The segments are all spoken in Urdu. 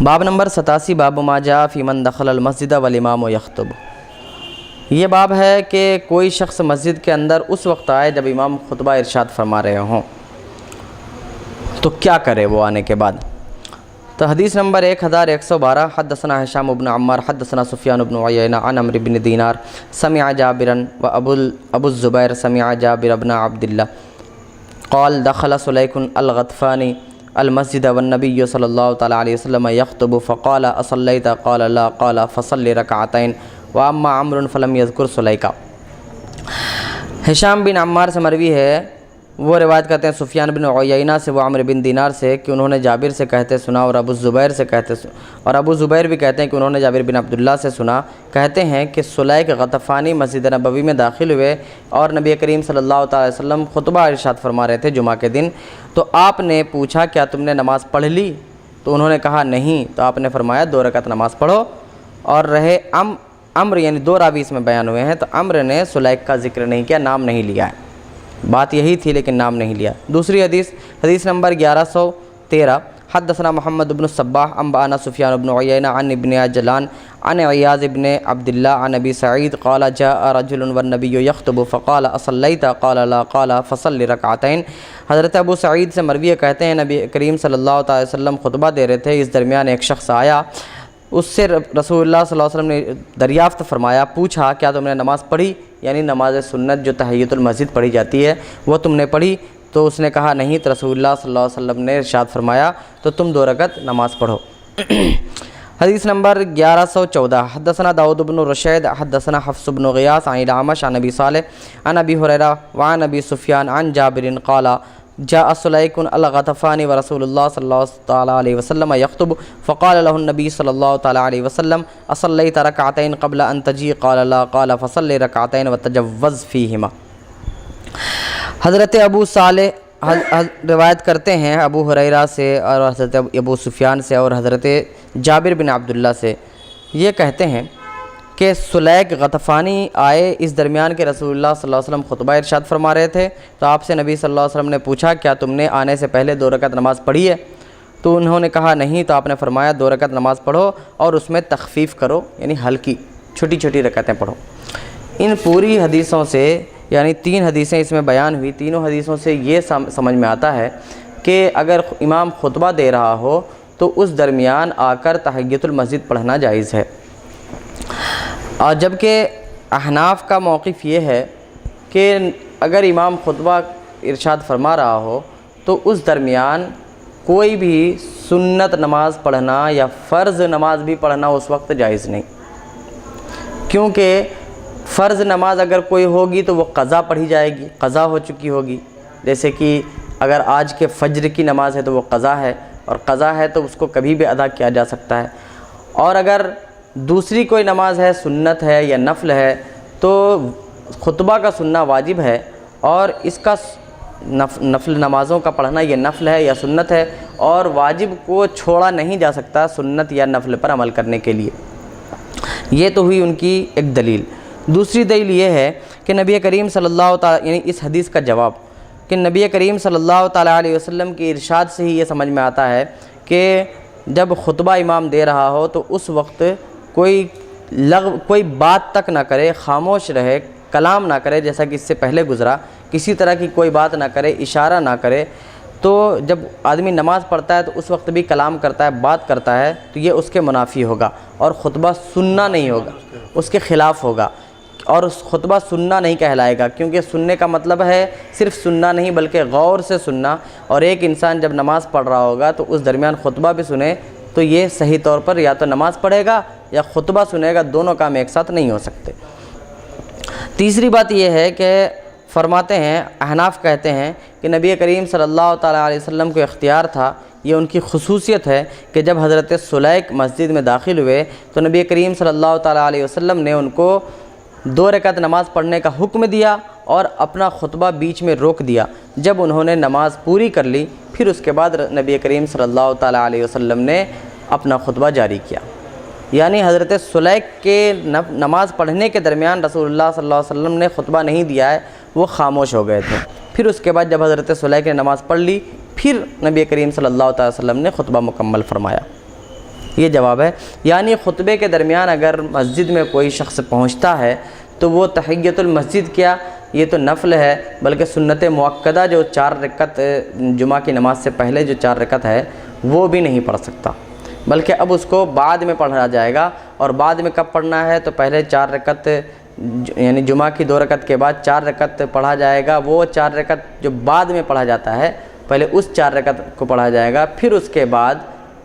باب نمبر 87 باب ما جاء فی من دخل المسجد والامام یخطب۔ یہ باب ہے کہ کوئی شخص مسجد کے اندر اس وقت آئے جب امام خطبہ ارشاد فرما رہے ہوں تو کیا کرے وہ آنے کے بعد۔ تو حدیث نمبر 1112 حدثنا ہشام بن عمار حدثنا سفیان بن عیینہ عن عمرو بن دینار سمع جابرا و ابو الزبیر سمع جابر بن عبد اللہ قال دخل سلیک الغطفانی المسجد والنبی صلی اللہ تعالی علیہ وسلم یخطب فقال اصلیت قال لا قال فصل رکعتین واما عمرو فلم یذکر سلیکا۔ ہشام بن عمار سے مروی ہے، وہ روایت کرتے ہیں سفیان بن عیینہ سے، وہ عمرو بن دینار سے کہ انہوں نے جابر سے کہتے سنا، اور ابو زبیر سے کہتے اور ابو زبیر بھی کہتے ہیں کہ انہوں نے جابر بن عبداللہ سے سنا، کہتے ہیں کہ سلیک غطفانی مسجد نبوی میں داخل ہوئے اور نبی کریم صلی اللہ تعالی وسلم خطبہ ارشاد فرما رہے تھے جمعہ کے دن، تو آپ نے پوچھا کیا تم نے نماز پڑھ لی؟ تو انہوں نے کہا نہیں، تو آپ نے فرمایا 2 رکعت نماز پڑھو۔ اور رہے عمر یعنی 2 راوی اس میں بیان ہوئے ہیں، تو عمر نے سلیک کا ذکر نہیں کیا، نام نہیں لیا ہے، بات یہی تھی لیکن نام نہیں لیا۔ دوسری حدیث نمبر 1113 حدثنا محمد بن الصباح انبانا سفیان بن عیینہ عن ابن عجلان عن عیاض بن عبد اللہ عن ابی سعید قال جاء رجل والنبی یخطب فقال اصلیت قال لا قال فصل رکعتین۔ حضرت ابو سعید سے مروی کہتے ہیں نبی کریم صلی اللہ علیہ وسلم خطبہ دے رہے تھے، اس درمیان ایک شخص آیا، اس سے رسول اللہ صلی اللہ علیہ وسلم نے دریافت فرمایا، پوچھا کیا تم نے نماز پڑھی؟ یعنی نماز سنت جو تحیۃ المسجد پڑھی جاتی ہے وہ تم نے پڑھی؟ تو اس نے کہا نہیں، تو رسول اللہ صلی اللہ علیہ وسلم نے ارشاد فرمایا تو تم 2 رکعت نماز پڑھو۔ حدیث نمبر 1114 حدثنا داؤد بن رشید حدثنا حفص بن غیاث عن الاعمش عن ابی صالح عن ابی ہریرہ وعن ابی سفیان عن جابر قال جاء سلیک الغطفانی ورسول اللہ صلی اللہ تعالی علیہ وسلم یخطب فقال له النبی صلی اللہ تعالی علیہ وسلم اصلیت رکعتین قبل ان تجی قال لا قال فصل رکعتین وتجوز فیہما۔ حضرت ابو صالح روایت کرتے ہیں ابو ہریرہ سے اور حضرت ابو سفیان سے اور حضرت جابر بن عبداللہ سے، یہ کہتے ہیں کہ سلیک غطفانی آئے اس درمیان کے رسول اللہ صلی اللہ علیہ وسلم خطبہ ارشاد فرما رہے تھے، تو آپ سے نبی صلی اللہ علیہ وسلم نے پوچھا کیا تم نے آنے سے پہلے 2 رکعت نماز پڑھی ہے؟ تو انہوں نے کہا نہیں، تو آپ نے فرمایا 2 رکعت نماز پڑھو اور اس میں تخفیف کرو، یعنی ہلکی چھوٹی چھوٹی رکعتیں پڑھو۔ ان پوری حدیثوں سے یعنی 3 حدیثیں اس میں بیان ہوئی، تینوں حدیثوں سے یہ سمجھ میں آتا ہے کہ اگر امام خطبہ دے رہا ہو تو اس درمیان آ کر تحیۃ المسجد پڑھنا جائز ہے، اور جبکہ احناف کا موقف یہ ہے کہ اگر امام خطبہ ارشاد فرما رہا ہو تو اس درمیان کوئی بھی سنت نماز پڑھنا یا فرض نماز بھی پڑھنا اس وقت جائز نہیں، کیونکہ فرض نماز اگر کوئی ہوگی تو وہ قضا پڑھی جائے گی، قضا ہو چکی ہوگی، جیسے کہ اگر آج کے فجر کی نماز ہے تو وہ قضا ہے، اور قضا ہے تو اس کو کبھی بھی ادا کیا جا سکتا ہے، اور اگر دوسری کوئی نماز ہے سنت ہے یا نفل ہے تو خطبہ کا سننا واجب ہے، اور اس کا نفل نمازوں کا پڑھنا یہ نفل ہے یا سنت ہے، اور واجب کو چھوڑا نہیں جا سکتا سنت یا نفل پر عمل کرنے کے لیے۔ یہ تو ہوئی ان کی ایک دلیل۔ دوسری دلیل یہ ہے کہ نبی کریم صلی اللہ تعالی یعنی اس حدیث کا جواب کہ نبی کریم صلی اللہ تعالی علیہ وسلم کی ارشاد سے ہی یہ سمجھ میں آتا ہے کہ جب خطبہ امام دے رہا ہو تو اس وقت کوئی بات تک نہ کرے، خاموش رہے، کلام نہ کرے، جیسا کہ اس سے پہلے گزرا، کسی طرح کی کوئی بات نہ کرے، اشارہ نہ کرے۔ تو جب آدمی نماز پڑھتا ہے تو اس وقت بھی کلام کرتا ہے، بات کرتا ہے، تو یہ اس کے منافی ہوگا، اور خطبہ سننا نہیں ہوگا، اس کے خلاف ہوگا، اور اس خطبہ سننا نہیں کہلائے گا، کیونکہ سننے کا مطلب ہے صرف سننا نہیں بلکہ غور سے سننا، اور ایک انسان جب نماز پڑھ رہا ہوگا تو اس درمیان خطبہ بھی سنے تو یہ صحیح طور پر یا تو نماز پڑھے گا یا خطبہ سنے گا، دونوں کام ایک ساتھ نہیں ہو سکتے۔ تیسری بات یہ ہے کہ فرماتے ہیں احناف کہتے ہیں کہ نبی کریم صلی اللہ تعالی علیہ وسلم کو اختیار تھا، یہ ان کی خصوصیت ہے کہ جب حضرت سلیک مسجد میں داخل ہوئے تو نبی کریم صلی اللہ تعالی علیہ وسلم نے ان کو 2 رکعت نماز پڑھنے کا حکم دیا اور اپنا خطبہ بیچ میں روک دیا۔ جب انہوں نے نماز پوری کر لی پھر اس کے بعد نبی کریم صلی اللہ تعالی علیہ وسلم نے اپنا خطبہ جاری کیا، یعنی حضرت سلیک کے نماز پڑھنے کے درمیان رسول اللہ صلی اللہ علیہ وسلم نے خطبہ نہیں دیا ہے، وہ خاموش ہو گئے تھے۔ پھر اس کے بعد جب حضرت سلیک نے نماز پڑھ لی پھر نبی کریم صلی اللہ تعالی وسلم نے خطبہ مکمل فرمایا۔ یہ جواب ہے۔ یعنی خطبے کے درمیان اگر مسجد میں کوئی شخص پہنچتا ہے تو وہ تحیۃ المسجد کیا، یہ تو نفل ہے، بلکہ سنت مؤکدہ جو 4 رکعت جمعہ کی نماز سے پہلے جو 4 رکعت ہے وہ بھی نہیں پڑھ سکتا، بلکہ اب اس کو بعد میں پڑھا جائے گا۔ اور بعد میں کب پڑھنا ہے؟ تو پہلے 4 رکعت یعنی جمعہ کی 2 رکعت کے بعد 4 رکعت پڑھا جائے گا۔ وہ 4 رکعت جو بعد میں پڑھا جاتا ہے، پہلے اس 4 رکعت کو پڑھا جائے گا، پھر اس کے بعد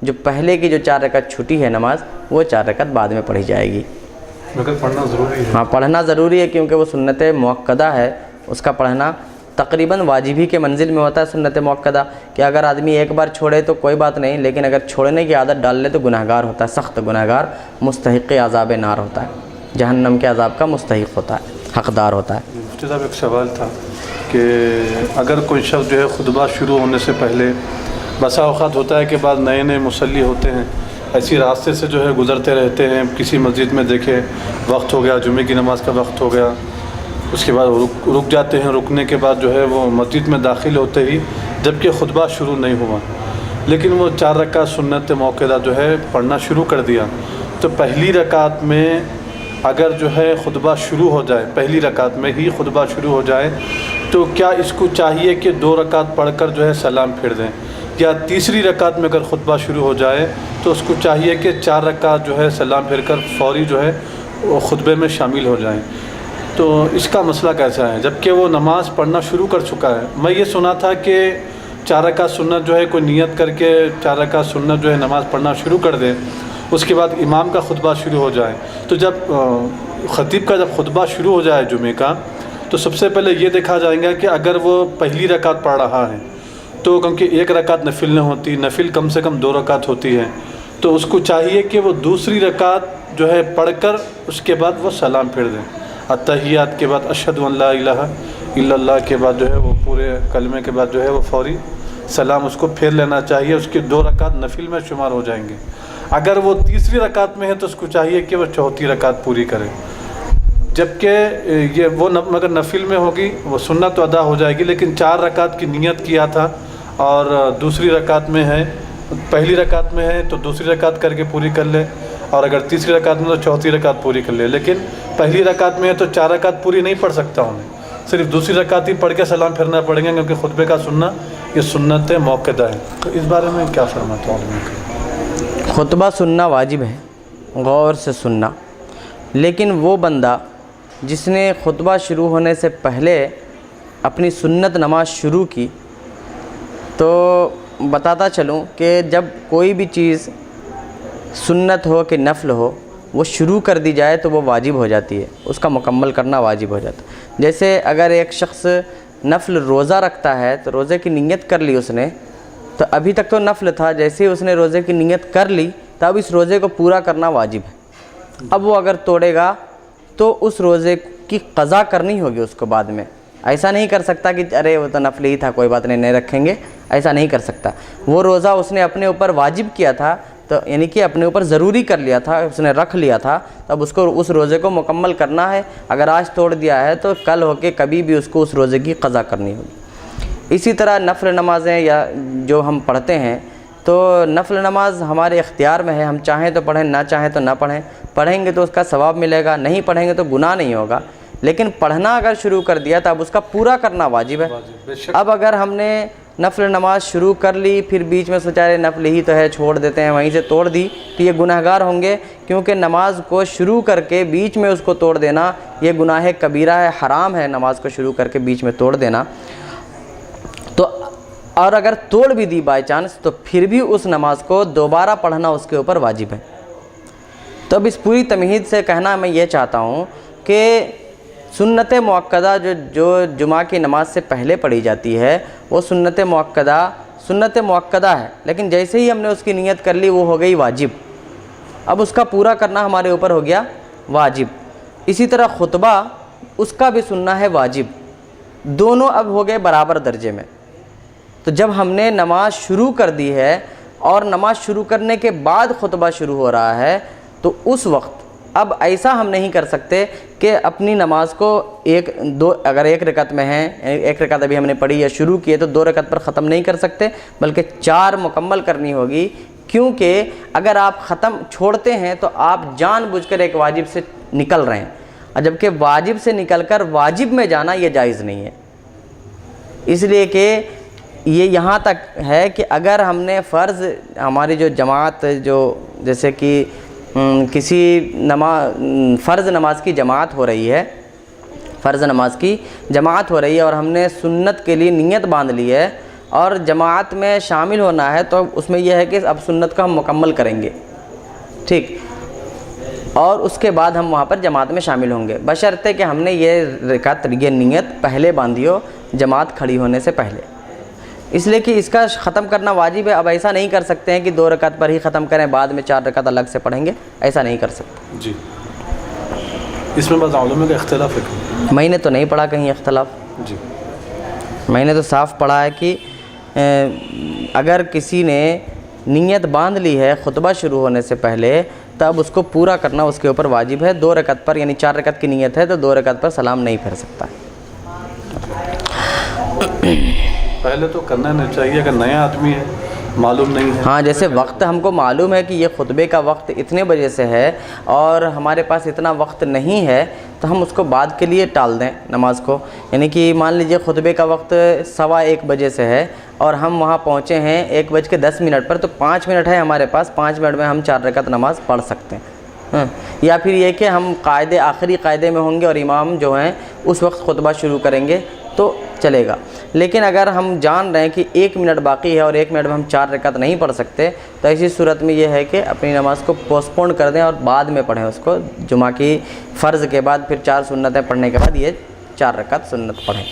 جو پہلے کی جو 4 رکعت چھٹی ہے نماز، وہ 4 رکعت بعد میں پڑھی جائے گی۔ مگر پڑھنا ضروری ہے۔ ہاں، پڑھنا ضروری ہے، کیونکہ وہ سنت مؤکدہ ہے، اس کا پڑھنا تقریباً واجب ہی کے منزل میں ہوتا ہے۔ سنت مؤکدہ کہ اگر آدمی ایک بار چھوڑے تو کوئی بات نہیں، لیکن اگر چھوڑنے کی عادت ڈال لے تو گناہگار ہوتا ہے، سخت گناہگار، مستحق عذاب نار ہوتا ہے، جہنم کے عذاب کا مستحق ہوتا ہے، حقدار ہوتا ہے۔ مفتی صاحب ایک سوال تھا کہ اگر کوئی شخص جو ہے خطبہ شروع ہونے سے پہلے، بسا اوقات ہوتا ہے کہ بعض نئے نئے مصلی ہوتے ہیں، ایسی راستے سے جو ہے گزرتے رہتے ہیں، کسی مسجد میں دیکھے وقت ہو گیا، جمعے کی نماز کا وقت ہو گیا، اس کے بعد رک جاتے ہیں، رکنے کے بعد جو ہے وہ مسجد میں داخل ہوتے ہی جبکہ خطبہ شروع نہیں ہوا، لیکن وہ 4 رکعت سنت مؤکدہ جو ہے پڑھنا شروع کر دیا، تو پہلی رکعت میں اگر جو ہے خطبہ شروع ہو جائے، پہلی رکعت میں ہی خطبہ شروع ہو جائے، تو کیا اس کو چاہیے کہ 2 رکعت پڑھ کر جو ہے سلام پھیر دیں، یا تیسری رکعت میں اگر خطبہ شروع ہو جائے تو اس کو چاہیے کہ 4 رکعت جو ہے سلام پھیر کر فوری جو ہے وہ خطبے میں شامل ہو جائیں؟ تو اس کا مسئلہ کیسا ہے جبکہ وہ نماز پڑھنا شروع کر چکا ہے؟ میں یہ سنا تھا کہ 4 رکعت سنت جو ہے کوئی نیت کر کے 4 رکعت سنت جو ہے نماز پڑھنا شروع کر دے، اس کے بعد امام کا خطبہ شروع ہو جائے، تو جب خطیب کا جب خطبہ شروع ہو جائے جمعے کا، تو سب سے پہلے یہ دیکھا جائے گا کہ اگر وہ پہلی رکعت پڑھ رہا ہے تو کیونکہ 1 رکعت نفل نہیں ہوتی، نفل کم سے کم 2 رکعت ہوتی ہے، تو اس کو چاہیے کہ وہ دوسری رکعت جو ہے پڑھ کر اس کے بعد وہ سلام پھیر دیں، التحیات کے بعد اشہد ان لا الہ الا اللہ کے بعد جو ہے وہ پورے کلمے کے بعد جو ہے وہ فوری سلام اس کو پھیر لینا چاہیے، اس کے 2 رکعت نفل میں شمار ہو جائیں گے۔ اگر وہ تیسری رکعت میں ہے تو اس کو چاہیے کہ وہ 4تھی رکعت پوری کرے، جبکہ یہ وہ مگر نفل میں ہوگی وہ سنت تو ادا ہو جائے گی، لیکن 4 رکعت کی نیت کیا تھا اور دوسری رکعت میں ہے، پہلی رکعت میں ہے تو دوسری رکعت کر کے پوری کر لے، اور اگر تیسری رکعت میں تو 4تھی رکعت پوری کر لے، لیکن پہلی رکعت میں ہے تو 4 رکعت پوری نہیں پڑھ سکتا ہوں، صرف دوسری رکعت ہی پڑھ کے سلام پھرنا پڑیں گے، کیونکہ خطبے کا سننا یہ سنت مؤکدہ ہے۔ تو اس بارے میں کیا فرماتے ہیں؟ خطبہ سننا واجب ہے، غور سے سننا، لیکن وہ بندہ جس نے خطبہ شروع ہونے سے پہلے اپنی سنت نماز شروع کی، تو بتاتا چلوں کہ جب کوئی بھی چیز سنت ہو کہ نفل ہو وہ شروع کر دی جائے تو وہ واجب ہو جاتی ہے، اس کا مکمل کرنا واجب ہو جاتا ہے۔ جیسے اگر ایک شخص نفل روزہ رکھتا ہے تو روزے کی نیت کر لی اس نے، تو ابھی تک تو نفل تھا، جیسے ہی اس نے روزے کی نیت کر لی تو اب اس روزے کو پورا کرنا واجب ہے۔ اب وہ اگر توڑے گا تو اس روزے کی قضا کرنی ہوگی اس کو بعد میں، ایسا نہیں کر سکتا کہ ارے وہ تو نفل ہی تھا کوئی بات نہیں رکھیں گے، ایسا نہیں کر سکتا۔ وہ روزہ اس نے اپنے اوپر واجب کیا تھا، تو یعنی کہ اپنے اوپر ضروری کر لیا تھا، اس نے رکھ لیا تھا، تب اس کو اس روزے کو مکمل کرنا ہے۔ اگر آج توڑ دیا ہے تو کل ہو کے کبھی بھی اس کو اس روزے کی قضا کرنی ہوگی۔ اسی طرح نفل نمازیں یا جو ہم پڑھتے ہیں، تو نفل نماز ہمارے اختیار میں ہے، ہم چاہیں تو پڑھیں، نہ چاہیں تو نہ پڑھیں، پڑھیں گے تو اس کا ثواب ملے گا، نہیں پڑھیں گے تو گناہ نہیں ہوگا، لیکن پڑھنا اگر شروع کر دیا تو اب اس کا پورا کرنا واجب ہے۔ اب اگر ہم نے نفل نماز شروع کر لی پھر بیچ میں سوچا رہے نفل ہی تو ہے چھوڑ دیتے ہیں، وہیں سے توڑ دی، تو یہ گناہگار ہوں گے، کیونکہ نماز کو شروع کر کے بیچ میں اس کو توڑ دینا یہ گناہ کبیرہ ہے، حرام ہے نماز کو شروع کر کے بیچ میں توڑ دینا۔ تو اور اگر توڑ بھی دی بائی چانس تو پھر بھی اس نماز کو دوبارہ پڑھنا اس کے اوپر واجب ہے۔ تو اب اس پوری تمہید سے کہنا میں یہ چاہتا ہوں کہ سنت مؤکدہ جو جمعہ کی نماز سے پہلے پڑھی جاتی ہے وہ سنت مؤکدہ ہے، لیکن جیسے ہی ہم نے اس کی نیت کر لی وہ ہو گئی واجب، اب اس کا پورا کرنا ہمارے اوپر ہو گیا واجب۔ اسی طرح خطبہ اس کا بھی سننا ہے واجب، دونوں اب ہو گئے برابر درجے میں۔ تو جب ہم نے نماز شروع کر دی ہے اور نماز شروع کرنے کے بعد خطبہ شروع ہو رہا ہے تو اس وقت اب ایسا ہم نہیں کر سکتے کہ اپنی نماز کو اگر ایک رکعت میں ہیں، ایک رکعت ابھی ہم نے پڑھی یا شروع کی ہے تو 2 رکعت پر ختم نہیں کر سکتے، بلکہ 4 مکمل کرنی ہوگی، کیونکہ اگر آپ ختم چھوڑتے ہیں تو آپ جان بوجھ کر ایک واجب سے نکل رہے ہیں، اور جبکہ واجب سے نکل کر واجب میں جانا یہ جائز نہیں ہے۔ اس لیے کہ یہ یہاں تک ہے کہ اگر ہم نے فرض ہماری جو جماعت جو جیسے کہ کسی فرض نماز کی جماعت ہو رہی ہے، فرض نماز کی جماعت ہو رہی ہے اور ہم نے سنت کے لیے نیت باندھ لی ہے اور جماعت میں شامل ہونا ہے، تو اس میں یہ ہے کہ اب سنت کو ہم مکمل کریں گے، ٹھیک، اور اس کے بعد ہم وہاں پر جماعت میں شامل ہوں گے، بشرطے کہ ہم نے یہ نیت پہلے باندھی ہو جماعت کھڑی ہونے سے پہلے۔ اس لیے کہ اس کا ختم کرنا واجب ہے۔ اب ایسا نہیں کر سکتے ہیں کہ 2 رکعت پر ہی ختم کریں، بعد میں 4 رکعت الگ سے پڑھیں گے، ایسا نہیں کر سکتے۔ جی، اس میں بعض علماء کا اختلاف ہے۔ میں نے تو نہیں پڑھا کہیں اختلاف، جی، میں نے تو صاف پڑھا ہے کہ اگر کسی نے نیت باندھ لی ہے خطبہ شروع ہونے سے پہلے، تب اس کو پورا کرنا اس کے اوپر واجب ہے۔ 2 رکعت پر یعنی 4 رکعت کی نیت ہے تو 2 رکعت پر سلام نہیں پھیر سکتا ہے۔ پہلے تو کرنا نہیں چاہیے، اگر نیا آدمی ہے معلوم نہیں ہے۔ ہاں، جیسے وقت ہم کو معلوم ہے کہ یہ خطبے کا وقت اتنے بجے سے ہے اور ہمارے پاس اتنا وقت نہیں ہے، تو ہم اس کو بعد کے لیے ٹال دیں نماز کو۔ یعنی کہ مان لیجئے خطبے کا وقت 1:15 بجے سے ہے اور ہم وہاں پہنچے ہیں 1:10 پر، تو 5 منٹ ہے ہمارے پاس، 5 منٹ میں ہم 4 رکعت نماز پڑھ سکتے ہیں۔ یا پھر یہ کہ ہم آخری قاعدے میں ہوں گے اور امام جو ہیں اس وقت خطبہ شروع کریں گے تو چلے گا۔ لیکن اگر ہم جان رہے ہیں کہ 1 منٹ باقی ہے اور 1 منٹ میں ہم 4 رکعت نہیں پڑھ سکتے، تو ایسی صورت میں یہ ہے کہ اپنی نماز کو پوسٹ پون کر دیں اور بعد میں پڑھیں اس کو، جمعہ کی فرض کے بعد پھر 4 سنتیں پڑھنے کے بعد یہ 4 رکعت سنت پڑھیں۔